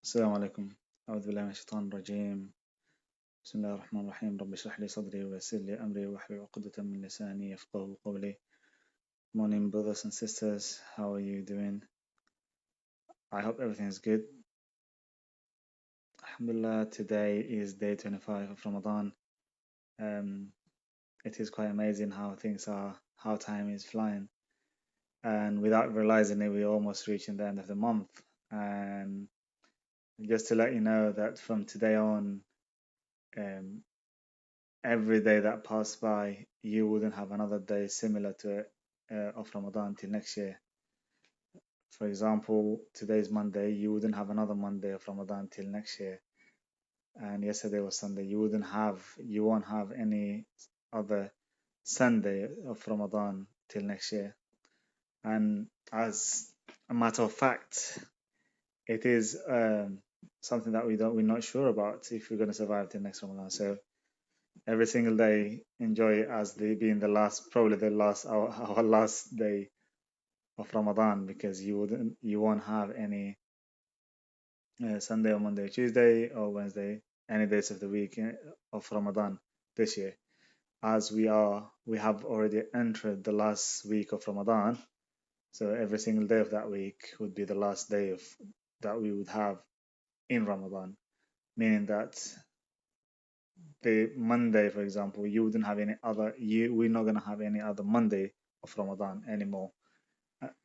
السلام عليكم. أعوذ بالله من الشيطان الرجيم. بسم الله الرحمن الرحيم. رب اشرح لي صدري ويسر لي أمري واحلل عقدة من لساني يفقهوا قولي. Morning, brothers and sisters. How are you doing? I hope everything is good. Alhamdulillah, today is day 25 of Ramadan. It is quite amazing how time is flying. And without realizing it, we're almost reaching the end of the month. And just to let you know that from today on, every day that passed by, you wouldn't have another day similar to it of Ramadan till next year. For example, today's Monday, you wouldn't have another Monday of Ramadan till next year. And yesterday was Sunday. You won't have any other Sunday of Ramadan till next year. And as a matter of fact, it is something that we're not sure about if we're going to survive till next Ramadan. So every single day, enjoy it as being our last day of Ramadan, because you won't have any Sunday or Monday, Tuesday or Wednesday, any days of the week of Ramadan this year, as we have already entered the last week of Ramadan. So every single day of that week would be the last day that we would have in Ramadan, meaning that the Monday, for example, you wouldn't have any other. We're not gonna have any other Monday of Ramadan anymore.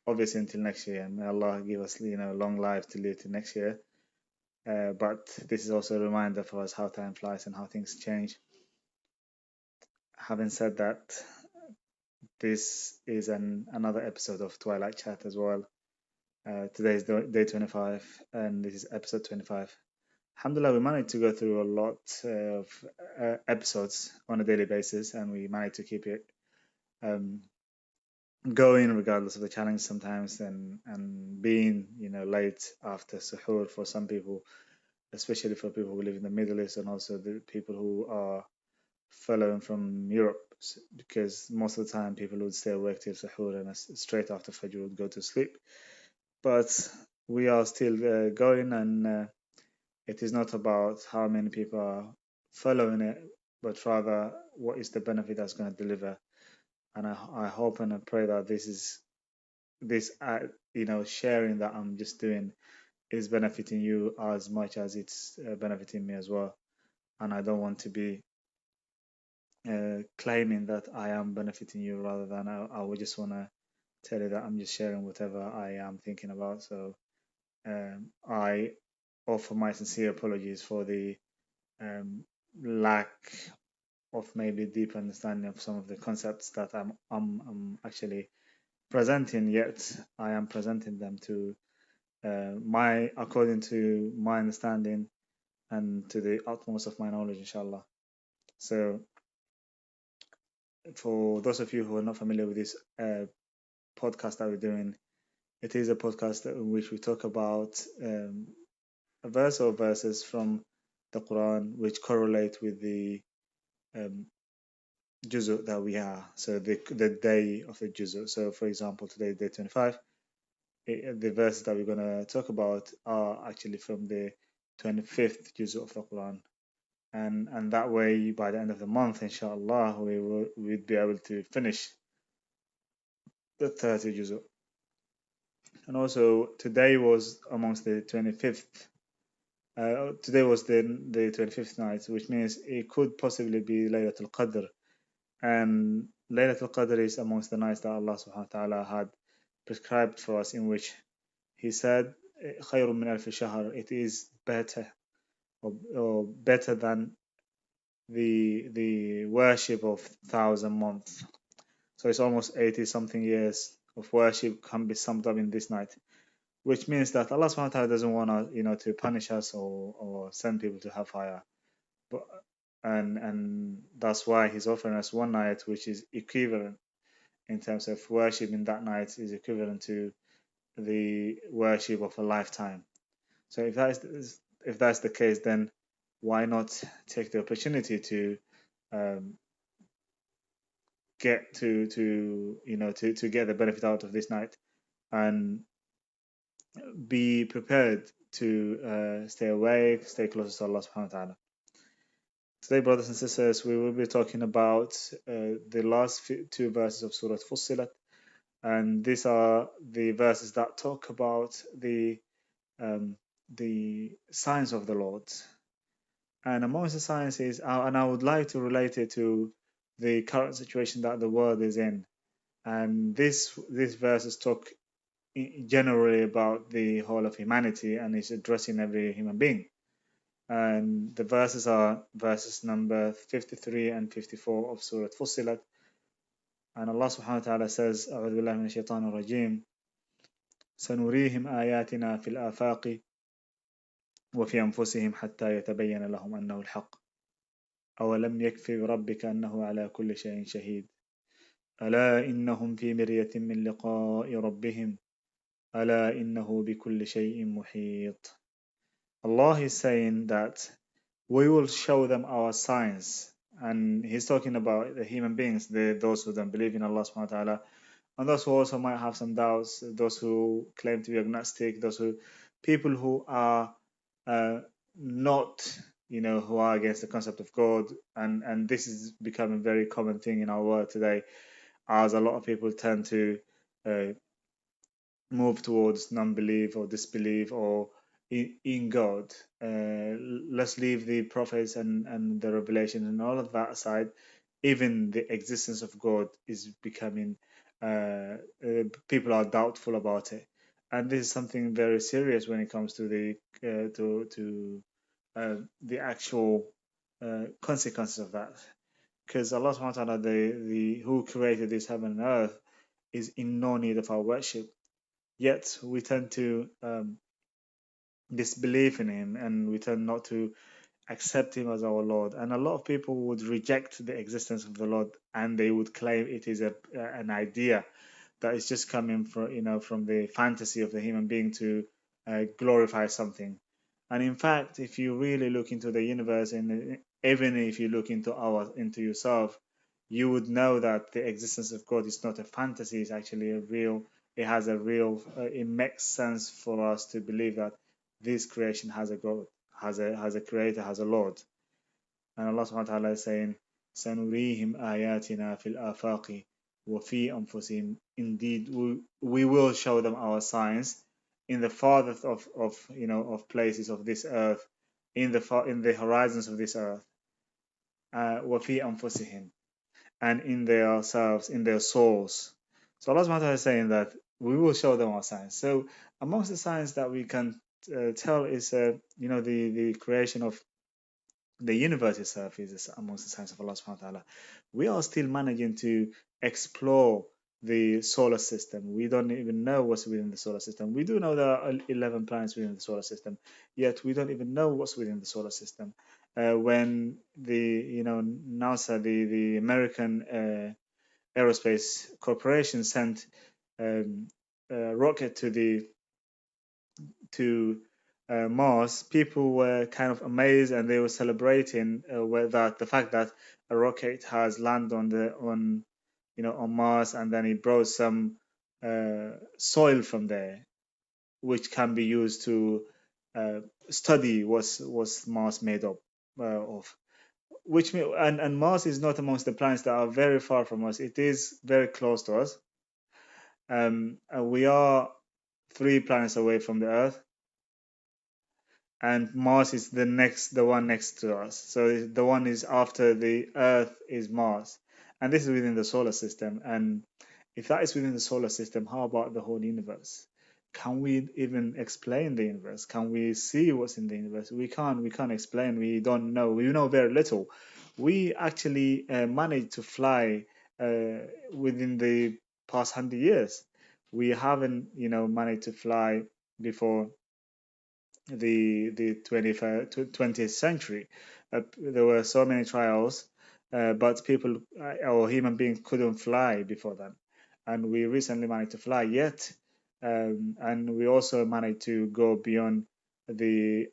Obviously, until next year, and may Allah give us, long life to live to next year. But this is also a reminder for us how time flies and how things change. Having said that, this is another episode of Twilight Chat as well. Today is day 25, and this is episode 25. Alhamdulillah, we managed to go through a lot of episodes on a daily basis, and we managed to keep it going regardless of the challenge sometimes, and being late after suhoor for some people, especially for people who live in the Middle East, and also the people who are following from Europe, because most of the time people would stay awake till suhoor and straight after Fajr would go to sleep. But we are still going, and it is not about how many people are following it, but rather what is the benefit that's going to deliver. And I hope and I pray that this sharing that I'm just doing is benefiting you as much as it's benefiting me as well. And I don't want to be claiming that I am benefiting you, rather than I would just want to tell you that I'm just sharing whatever I am thinking about. So I offer my sincere apologies for the lack of maybe deep understanding of some of the concepts that I'm actually presenting, yet I am presenting them to according to my understanding and to the utmost of my knowledge, inshallah. So for those of you who are not familiar with this podcast that we're doing, it is a podcast in which we talk about a verse or verses from the Quran which correlate with the juzu that we are, so the day of the juzu. So for example, today day 25, the verses that we're going to talk about are actually from the 25th juzu of the Quran, and that way by the end of the month, inshallah, we'd be able to finish the 30 juzu. And also today was amongst the 25th. Today was the 25th night, which means it could possibly be Laylatul Qadr. And Laylatul Qadr is amongst the nights that Allah subhanahu wa ta'ala had prescribed for us, in which He said, خَيْرٌ مِنْ أَلْفِ شَهْرٍ, it is better or better than the worship of 1,000 months. So it's almost 80 something years of worship can be summed up in this night, which means that Allah subhanahu wa ta'ala doesn't want to punish us or send people to hellfire. But and that's why He's offering us one night which is equivalent in terms of worship in that night, is equivalent to the worship of a lifetime. So if that's the case, then why not take the opportunity to get to get the benefit out of this night, and be prepared to stay awake, stay close to Allah subhanahu wa ta'ala. Today, brothers and sisters, we will be talking about the last two verses of Surah Fussilat, and these are the verses that talk about um, the signs of the Lord. And amongst the signs is, and I would like to relate it to the current situation that the world is in. And these verses talk generally about the whole of humanity, and it's addressing every human being. And the verses are verses number 53 and 54 of Surah Fussilat. And Allah subhanahu wa ta'ala says, أعوذ بالله من الشيطان الرجيم سنريهم آياتنا في الآفاق وفي أنفسهم حتى يتبين لهم أنه الحق أولم يكفي بربك أنه على كل شيء شهيد ألا إنهم في مرية من لقاء ربهم ألا إنه بكل شيء محيط. Allah is saying that we will show them our signs, and he's talking about the human beings, those who don't believe in Allah subhanahu wa ta'ala, and those who also might have some doubts, those who claim to be agnostic, people who are not, who are against the concept of God, and this is becoming a very common thing in our world today, as a lot of people tend to uh, move towards non-belief or disbelief or in God. Let's leave the prophets and the revelation and all of that aside. Even the existence of God is becoming, people are doubtful about it, and this is something very serious when it comes to the actual consequences of that. Because Allah subhanahu wa ta'ala, the who created this heaven and earth, is in no need of our worship. Yet we tend to disbelieve in him, and we tend not to accept him as our Lord. And a lot of people would reject the existence of the Lord, and they would claim it is an idea that is just coming from the fantasy of the human being to glorify something. And in fact, if you really look into the universe, and even if you look into yourself, you would know that the existence of God is not a fantasy; it's actually a real. It has a real. It makes sense for us to believe that this creation has a God, has a creator, has a Lord. And Allah subhanahu wa ta'ala is saying, سَنُرِيهِمْ آيَاتِنَا فِي الْآفَاقِ وَفِي أَنفُسِهِمْ. Indeed, we will show them our signs in the farthest of places of this earth, in the horizons of this earth, وَفِي أَنفُسِهِمْ, and in themselves, in their souls. So Allah subhanahu wa ta'ala is saying that we will show them our signs. So amongst the signs that we can tell is, the creation of the universe itself is amongst the signs of Allah subhanahu wa ta'ala. We are still managing to explore the solar system. We don't even know what's within the solar system. We do know there are 11 planets within the solar system, yet we don't even know what's within the solar system. When NASA, the American aerospace corporation, sent a rocket to Mars, people were kind of amazed, and they were celebrating that the fact that a rocket has landed on Mars, and then it brought some soil from there, which can be used to study what's Mars made up of. And Mars is not amongst the planets that are very far from us. It is very close to us. We are 3 planets away from the Earth, and Mars is the one next to us. So the one is after the Earth is Mars, and this is within the solar system. And if that is within the solar system, how about the whole universe? Can we even explain the universe? Can we see what's in the universe? We can't. We can't explain. We don't know. We know very little. We actually managed to fly within the past 100 years. We haven't, managed to fly before the 20th century. There were so many trials, but people or human beings couldn't fly before then, and we recently managed to fly. Yet, and we also managed to go beyond the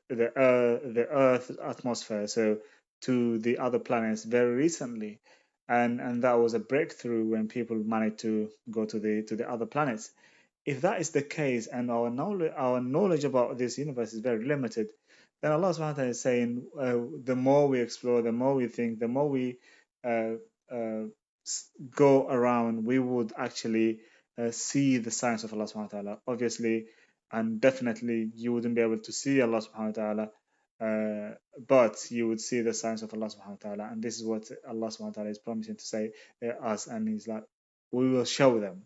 Earth atmosphere, so to the other planets very recently, and that was a breakthrough when people managed to go to the other planets. if that is the case, and our knowledge about this universe is very limited, then Allah subhanahu wa ta'ala is saying, the more we explore, the more we think, the more we uh, uh, go around, we would actually see the signs of Allah subhanahu wa ta'ala. Obviously and definitely, you wouldn't be able to see Allah subhanahu wa ta'ala, but you would see the signs of Allah subhanahu wa ta'ala. And this is what Allah subhanahu wa ta'ala is promising to say us, and He's like, we will show them.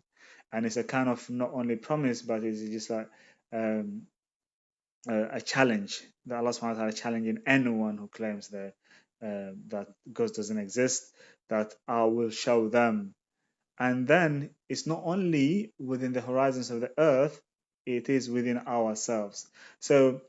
And it's a kind of not only promise, but it's just like um, a challenge that Allah subhanahu wa ta'ala is challenging anyone who claims that God doesn't exist, that I will show them. And then it's not only within the horizons of the earth, it is within ourselves. So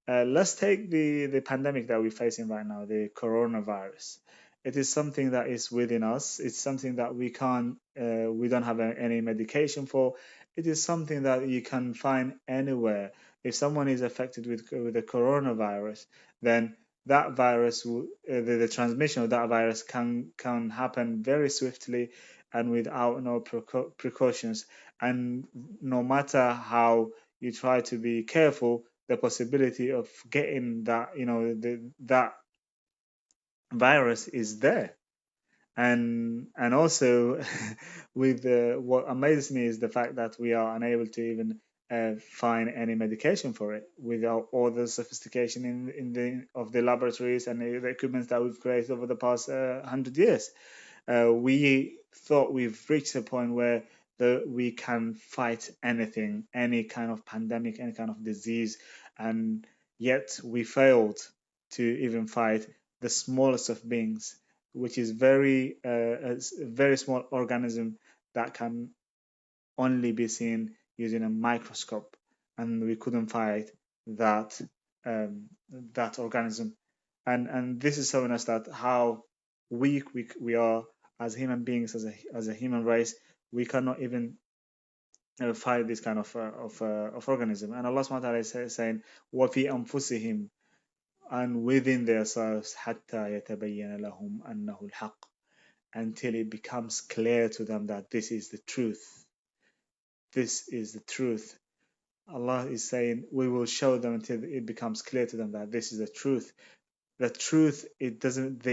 let's take the pandemic that we're facing right now, the coronavirus. It is something that is within us. It's something that we don't have any medication for. It is something that you can find anywhere. If someone is affected with the coronavirus, then that virus, the transmission of that virus can happen very swiftly and without no precautions. And no matter how you try to be careful, the possibility of getting that virus is there. And also, with what amazes me is the fact that we are unable to even find any medication for it without all the sophistication in the laboratories and the equipment that we've created over the past 100 years. We thought we've reached a point where we can fight anything, any kind of pandemic, any kind of disease, and yet we failed to even fight the smallest of beings, which is a very small organism that can only be seen using a microscope, and we couldn't fight that that organism. And this is showing us that how weak we are as human beings, as a human race. We cannot even fight this kind of organism. And Allah subhanahu wa ta'ala is saying, وَفِي أَنفُسِهِمْ, and within themselves, حَتَّى يَتَبَيَّنَ لَهُمْ أَنَّهُ الْحَقُّ, until it becomes clear to them that this is the truth. This is the truth. Allah is saying, we will show them until it becomes clear to them that this is the truth. The truth, it doesn't,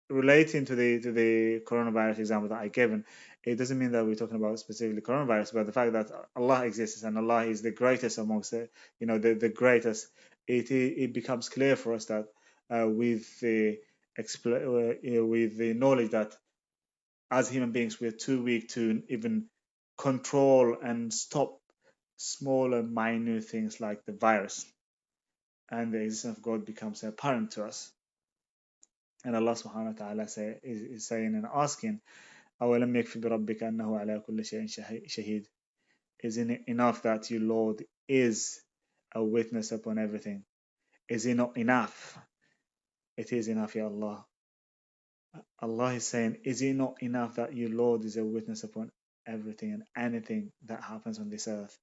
relating to the coronavirus example that I given, it doesn't mean that we're talking about specifically coronavirus, but the fact that Allah exists and Allah is the greatest amongst the greatest. It becomes clear for us that with the knowledge that as human beings we're too weak to even control and stop smaller minute things like the virus, and the existence of God becomes apparent to us. And Allah subhanahu wa ta'ala is saying and asking, أَوَلَمْ يَكْفِ بِرَبِّكَ أَنَّهُ عَلَى كُلِّ شَيْءٍ شَهِيدٌ. Isn't it enough that your Lord is a witness upon everything? Is it not enough? It is enough, Ya Allah. Allah is saying, is it not enough that your Lord is a witness upon everything and anything that happens on this earth?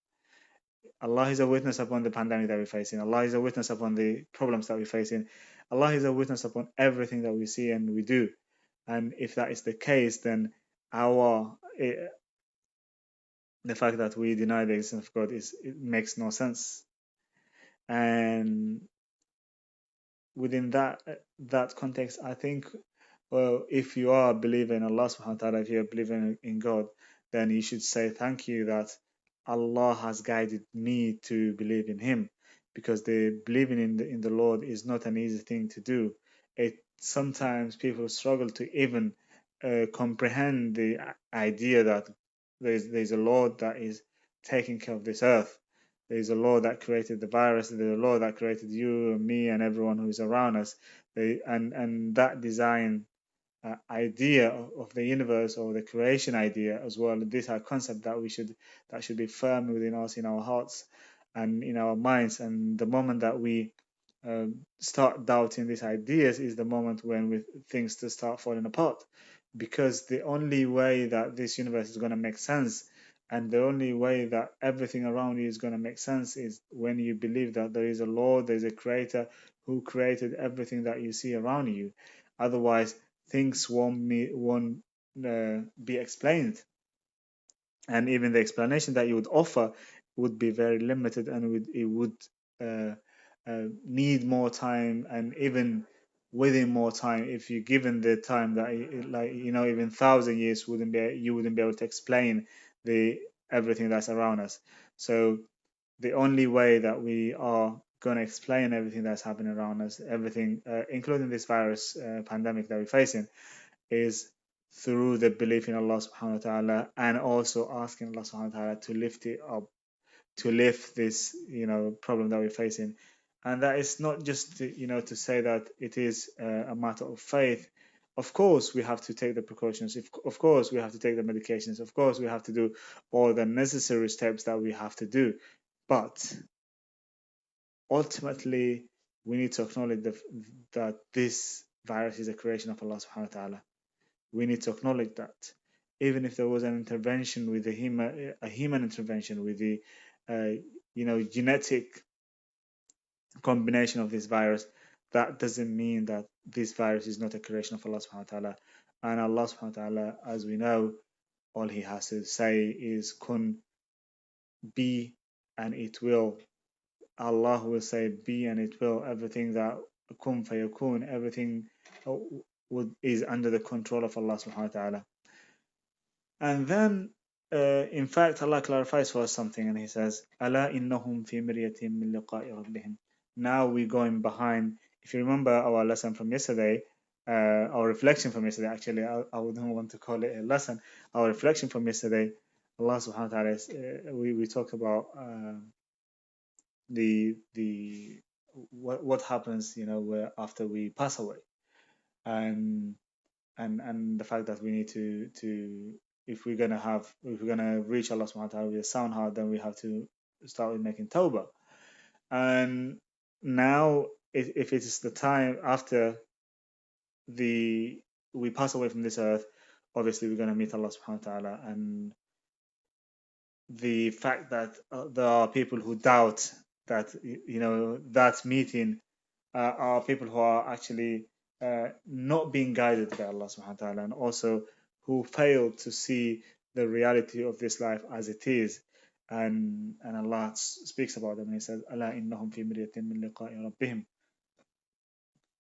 Allah is a witness upon the pandemic that we're facing. Allah is a witness upon the problems that we're facing. Allah is a witness upon everything that we see and we do. And if that is the case, then the fact that we deny the existence of God it makes no sense. And within that context, I think, well, if you are believing in Allah subhanahu wa ta'ala, if you're believing in God, then you should say thank you that Allah has guided me to believe in Him, because the believing in the Lord is not an easy thing to do. It sometimes people struggle to even comprehend the idea that there's a Lord that is taking care of this earth. There's a Lord that created the virus. There's a Lord that created you and me and everyone who is around us. And that design idea of the universe, or the creation idea as well. This are concept that should be firm within us, in our hearts and in our minds. And the moment that we start doubting these ideas is the moment when things to start falling apart, because the only way that this universe is going to make sense, and the only way that everything around you is going to make sense, is when you believe that there is a Lord, there is a creator who created everything that you see around you. Otherwise, things won't be explained. and even the explanation that you would offer would be very limited, and it would uh, need more time, and even within more time, if you're given the time that like even 1,000 years wouldn't be you wouldn't be able to explain the everything that's around us. So the only way that we are going to explain everything that's happening around us, everything including this virus pandemic that we're facing, is through the belief in Allah subhanahu wa ta'ala, and also asking Allah subhanahu wa ta'ala to lift it up, to lift this, problem that we're facing. And that is not just, to say that it is a matter of faith. Of course, we have to take the precautions. Of course, we have to take the medications. Of course, we have to do all the necessary steps that we have to do. But ultimately, we need to acknowledge that this virus is a creation of Allah subhanahu wa ta'ala. We need to acknowledge that. Even if there was an intervention with a human intervention with the genetic combination of this virus, that doesn't mean that this virus is not a creation of Allah subhanahu wa ta'ala. And Allah subhanahu wa ta'ala, as we know, all he has to say is kun, be, and it will. Allah will say be, and it will. Everything that kun fayakun, everything is under the control of Allah subhanahu wa ta'ala. And then, in fact, Allah clarifies for us something, and He says, "Ala innahum fi miryatin min liqa'i rabbihim." Now we're going behind. If you remember our lesson from yesterday, our reflection from yesterday, actually, I wouldn't want to call it a lesson. Our reflection from yesterday, Allah Subhanahu wa Taala, we talked about the what happens, where after we pass away, and and the fact that we need to if we're gonna reach Allah subhanahu wa ta'ala with a sound heart, then we have to start with making tawbah. And now if it is the time after the we pass away from this earth, obviously we're gonna meet Allah subhanahu wa ta'ala. And the fact that there are people who doubt that that meeting are people who are actually not being guided by Allah subhanahu wa ta'ala, and also who fail to see the reality of this life as it is. And Allah speaks about them, and He says, "Ala innahum fi miryatin min liqa'i rabbihim."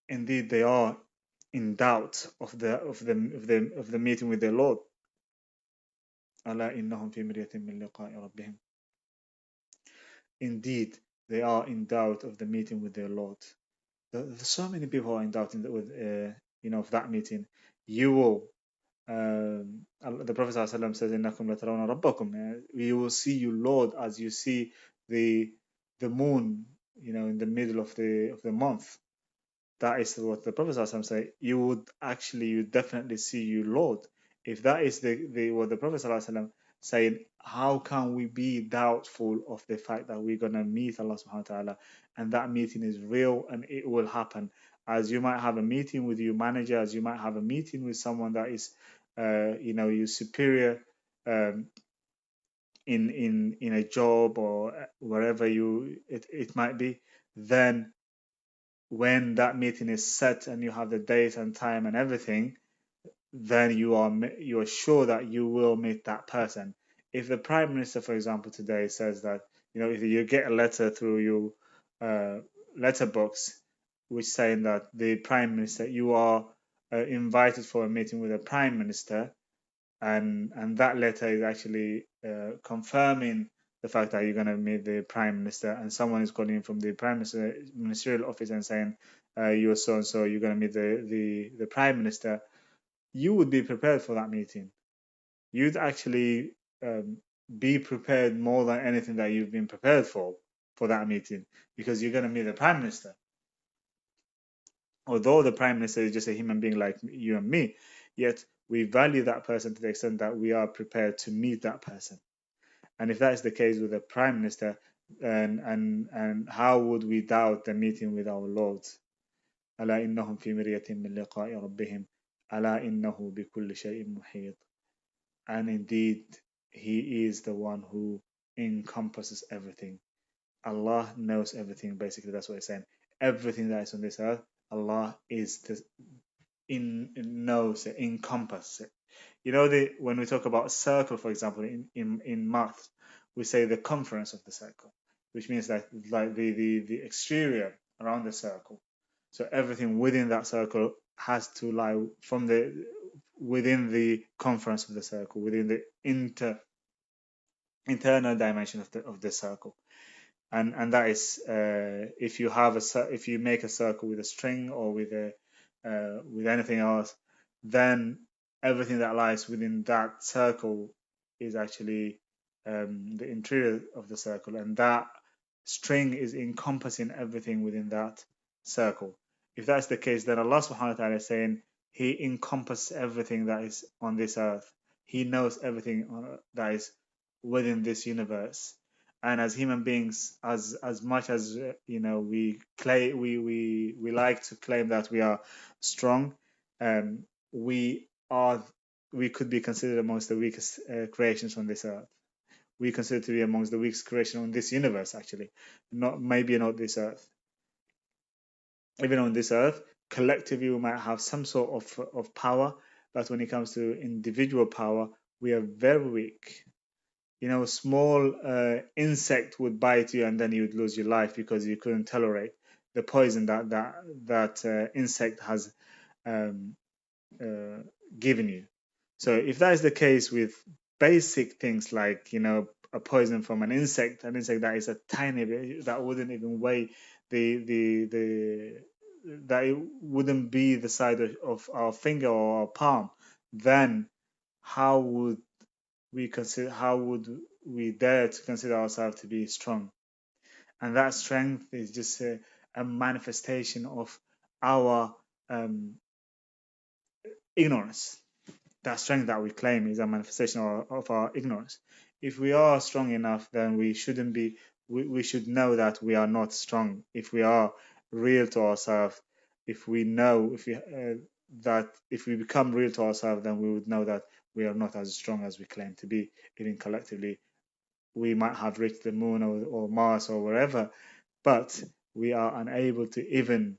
Indeed, they are in doubt of the meeting with their Lord. "Ala innahum fi miryatin min liqa'i rabbihim." Indeed, they are in doubt of the meeting with their Lord. There's so many people who are in doubt of that meeting. You will. The Prophet ﷺ says, "Innakum latarawna rabbakum." You will see your Lord as you see the moon, in the middle of the month. That is what the Prophet ﷺ say. You definitely see your Lord. If that is the what the Prophet ﷺ saying, how can we be doubtful of the fact that we're gonna meet Allah subhanahu wa ta'ala, and that meeting is real and it will happen? As you might have a meeting with your manager, as you might have a meeting with someone that is your superior, um, in a job or wherever it might be. Then when that meeting is set and you have the date and time and everything, then you are sure that you will meet that person. If the prime minister, for example, today says that, if you get a letter through your letterbox, which saying that the prime minister, you are invited for a meeting with the prime minister, and that letter is actually confirming the fact that you're going to meet the prime minister, and someone is calling from the ministerial office and saying, you're so and so, you're going to meet the prime minister. You would be prepared for that meeting. You'd actually be prepared more than anything that you've been prepared for that meeting, because you're going to meet the prime minister. Although the prime minister is just a human being like you and me, yet we value that person to the extent that we are prepared to meet that person. And if that is the case with the prime minister, and how would we doubt the meeting with our Lord? ألا إنهم في مرية من لقاء ربهم ألا إنه بكل شيء محيط. And indeed, He is the one who encompasses everything. Allah knows everything. Basically, that's what it's saying. Everything that is on this earth, Allah is knows it, encompasses it. when we talk about circle, for example, in math, we say the conference of the circle, which means that like the exterior around the circle. So everything within that circle has to lie within the conference of the circle, within the internal dimension of the circle. And that is, if you make a circle with a string or with anything else, then everything that lies within that circle is actually the interior of the circle, and that string is encompassing everything within that circle. If that's the case, then Allah subhanahu wa ta'ala is saying He encompasses everything that is on this earth. He knows everything that is within this universe. And as human beings, as much as we like to claim that we are strong, um, we are we could be considered amongst the weakest creations on this earth. We consider to be amongst the weakest creation on this universe, actually, not this earth. Even on this earth, collectively we might have some sort of power, but when it comes to individual power, we are very weak. A small insect would bite you and then you would lose your life because you couldn't tolerate the poison that insect has um, given you. So if that is the case with basic things like a poison from an insect that is a tiny bit, that wouldn't even weigh the that it wouldn't be the size of our finger or our palm, then how would we dare to consider ourselves to be strong? And that strength is just a manifestation of our ignorance. That strength that we claim is a manifestation of our ignorance. If we are strong enough, then we shouldn't be. We should know that we are not strong. If we are real to ourselves, if we know, if we become real to ourselves, then we would know that we are not as strong as we claim to be. Even collectively, we might have reached the moon or Mars or wherever, but we are unable to even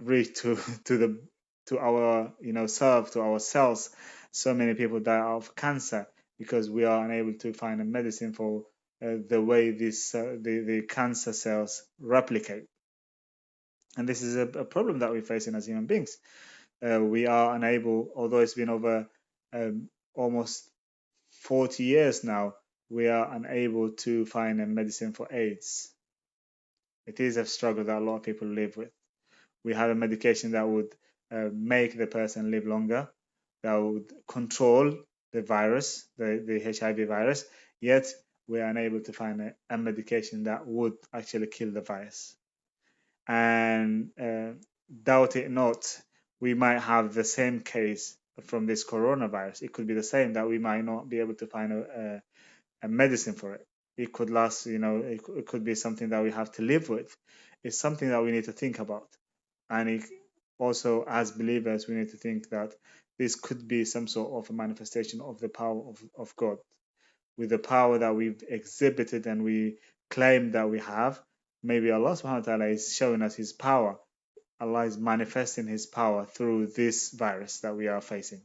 reach to the to our self, to ourselves. So many people die of cancer because we are unable to find a medicine for the way the cancer cells replicate. And this is a problem that we're facing as human beings. We are unable, although it's been over almost 40 years now, we are unable to find a medicine for AIDS. It is a struggle that a lot of people live with. We have a medication that would make the person live longer, that would control the virus, the HIV virus, yet we are unable to find a medication that would actually kill the virus. And doubt it not, we might have the same case from this coronavirus. It could be the same, that we might not be able to find a medicine for it. It could last, it could be something that we have to live with. It's something that we need to think about. And also, as believers, we need to think that this could be some sort of a manifestation of the power of God. With the power that we've exhibited and we claim that we have, maybe Allah subhanahu wa ta'ala is showing us His power. Allah is manifesting His power through this virus that we are facing.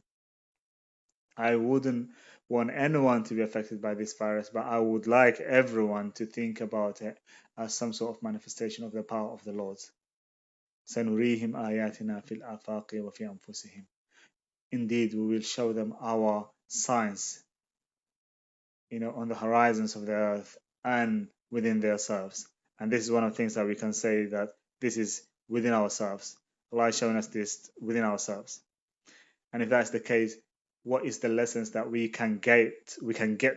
I wouldn't want anyone to be affected by this virus, but I would like everyone to think about it as some sort of manifestation of the power of the Lord. سَنُرِيهِمْ آيَاتِنَا فِي الْآفَاقِ وَفِي أَنفُسِهِمْ. Indeed, we will show them our signs, on the horizons of the earth and within themselves. And this is one of the things that we can say, that this is within ourselves. Allah is showing us this within ourselves. And if that's the case, what is the lessons that we can get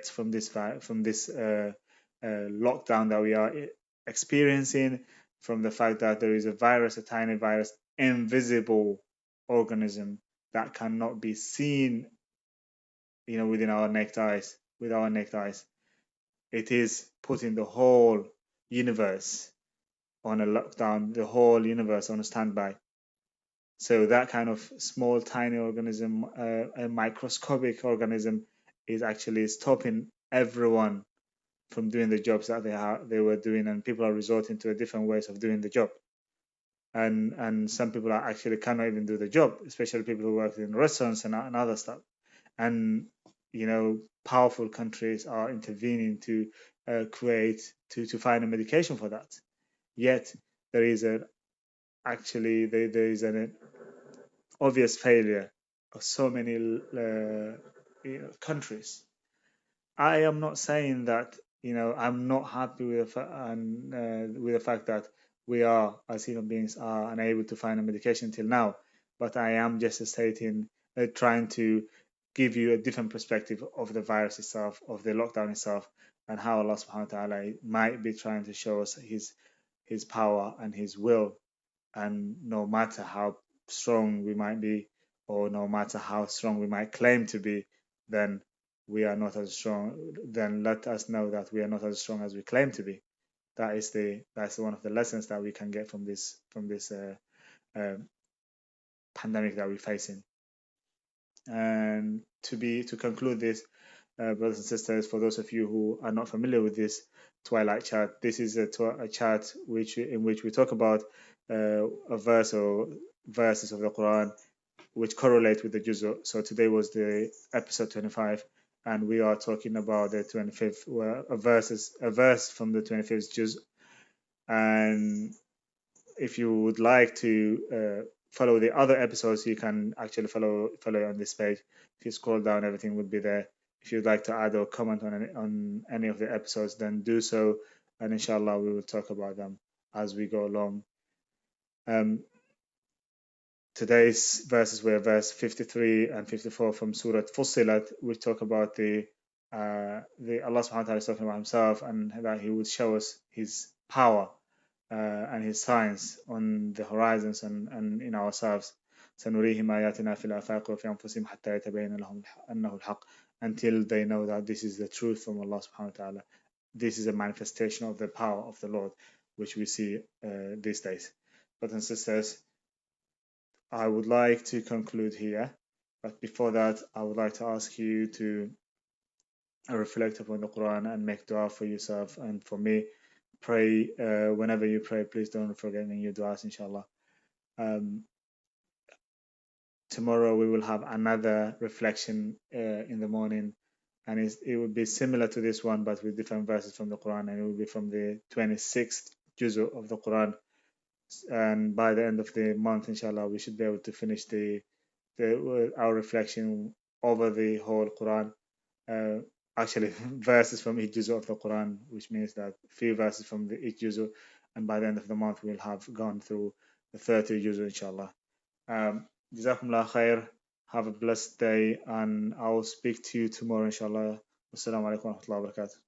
from this lockdown that we are experiencing, from the fact that there is a virus, a tiny virus, invisible organism that cannot be seen, with our naked eyes. It is putting the whole universe on a lockdown, the whole universe on a standby. So that kind of small, tiny organism, a microscopic organism, is actually stopping everyone from doing the jobs that they were doing, and people are resorting to different ways of doing the job. and some people are actually cannot even do the job, especially people who work in restaurants and other stuff. And powerful countries are intervening to create to find a medication for that. Yet there is there is an obvious failure of so many countries. I am not saying that I'm not happy with the fact that we are as human beings are unable to find a medication till now, but I am just stating, trying to give you a different perspective of the virus itself, of the lockdown itself, and how Allah Subhanahu wa Taala might be trying to show us His power and His will. And no matter how strong we might be, or no matter how strong we might claim to be, then we are not as strong. Then let us know that we are not as strong as we claim to be. That's one of the lessons that we can get from this uh, pandemic that we're facing. And to conclude this, brothers and sisters, for those of you who are not familiar with this Twilight chart, this is a chart in which we talk about a verse or verses of the Quran which correlate with the Juz'u. So today was the episode 25, and we are talking about the 25th, a verse from the 25th Juz. And if you would like to follow the other episodes, you can actually follow on this page. If you scroll down, everything will be there. If you'd like to add or comment on any of the episodes, then do so, and inshallah we will talk about them as we go along. Today's verses were verse 53 and 54 from Surah Fussilat, which talk about the Allah subhanahu wa ta'ala is talking about himself, and that he would show us his power and his signs on the horizons and in ourselves. سنريهم آياتنا في الآفاق وفي أنفسهم حتى يتبين لهم أنه الحق, until they know that this is the truth from Allah subhanahu wa ta'ala. This is a manifestation of the power of the Lord, which we see these days. Brothers and sisters, I would like to conclude here, but before that, I would like to ask you to reflect upon the Quran and make dua for yourself and for me. Pray whenever you pray, please don't forget in your duas, inshallah. Tomorrow we will have another reflection in the morning, and it will be similar to this one, but with different verses from the Quran, and it will be from the 26th Juzu of the Quran. And by the end of the month, inshallah, we should be able to finish our reflection over the whole Quran. Actually, verses from each juzu of the Quran, which means that few verses from each juzu, and by the end of the month, we'll have gone through the 30 juzu, inshallah. Jazakumullah khair. Have a blessed day, and I'll speak to you tomorrow, inshallah. Wassalamu alaikum wa rahmatullahi wa barakatuh.